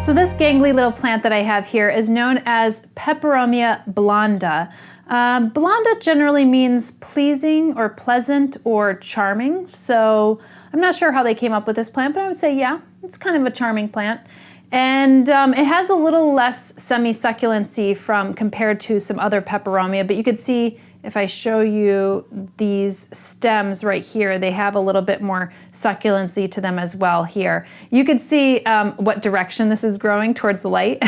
So this gangly little plant that I have here is known as Peperomia blanda. Blanda generally means pleasing or pleasant or charming. So I'm not sure how they came up with this plant, but I would say, yeah, it's kind of a charming plant. And it has a little less semi-succulency compared to some other Peperomia, but you could see if I show you these stems right here, they have a little bit more succulency to them as well here. You could see what direction this is growing towards the light.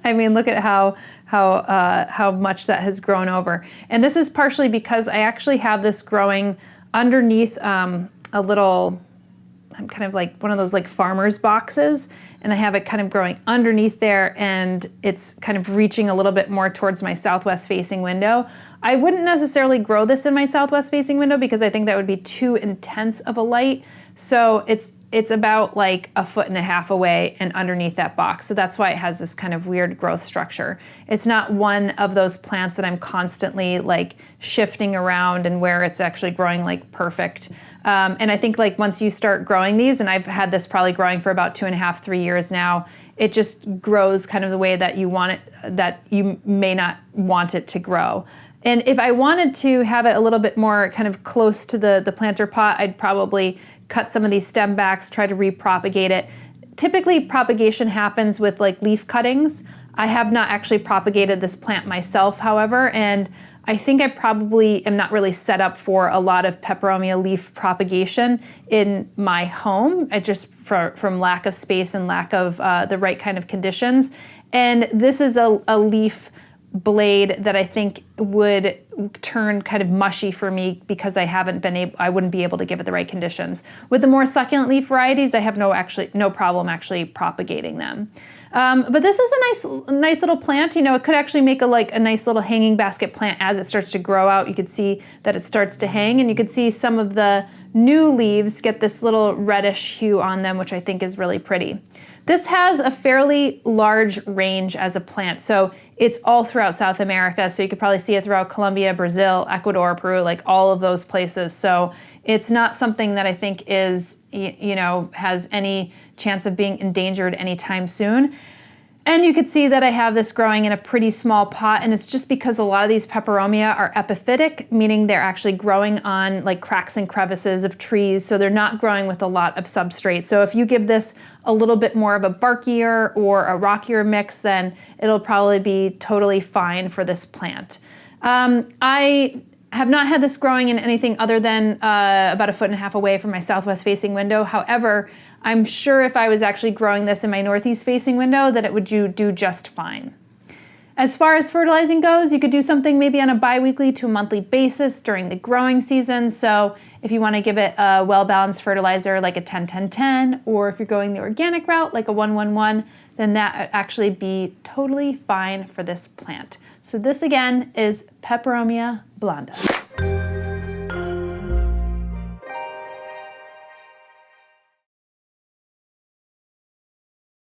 I mean, look at how much that has grown over. And this is partially because I actually have this growing underneath a little, I'm kind of like one of those like farmer's boxes, and I have it kind of growing underneath there, and it's kind of reaching a little bit more towards my southwest facing window. I wouldn't necessarily grow this in my southwest facing window because I think that would be too intense of a light. So it's about like 1.5 feet away and underneath that box. So that's why it has this kind of weird growth structure. It's not one of those plants that I'm constantly like shifting around and where it's actually growing like perfect. And I think like once you start growing these, and I've had this probably growing for about 2.5, 3 years now, it just grows kind of the way that you want it, that you may not want it to grow. And if I wanted to have it a little bit more kind of close to the planter pot, I'd probably cut some of these stem backs, try to repropagate it. Typically propagation happens with like leaf cuttings. I have not actually propagated this plant myself, however, and I think I probably am not really set up for a lot of Peperomia leaf propagation in my home, just from lack of space and lack of the right kind of conditions. And this is a leaf blade that I think would turn kind of mushy for me because I wouldn't be able to give it the right conditions. With the more succulent leaf varieties, I have no problem actually propagating them. But this is a nice little plant. You know, it could actually make a nice little hanging basket plant as it starts to grow out. You could see that it starts to hang, and you could see some of the new leaves get this little reddish hue on them, which I think is really pretty. This has a fairly large range as a plant, so it's all throughout South America, so you could probably see it throughout Colombia, Brazil, Ecuador, Peru, like all of those places. So it's not something that I think is, you know, has any chance of being endangered anytime soon. And you could see that I have this growing in a pretty small pot, and it's just because a lot of these Peperomia are epiphytic, meaning they're actually growing on like cracks and crevices of trees, so they're not growing with a lot of substrate. So if you give this a little bit more of a barkier or a rockier mix, then it'll probably be totally fine for this plant. I have not had this growing in anything other than about 1.5 feet away from my southwest facing window. However, I'm sure if I was actually growing this in my northeast facing window that it would do just fine. As far as fertilizing goes, you could do something maybe on a bi-weekly to a monthly basis during the growing season. So if you want to give it a well-balanced fertilizer like a 10-10-10, or if you're going the organic route like a 1-1-1, then that would actually be totally fine for this plant. So this again is Peperomia blanda.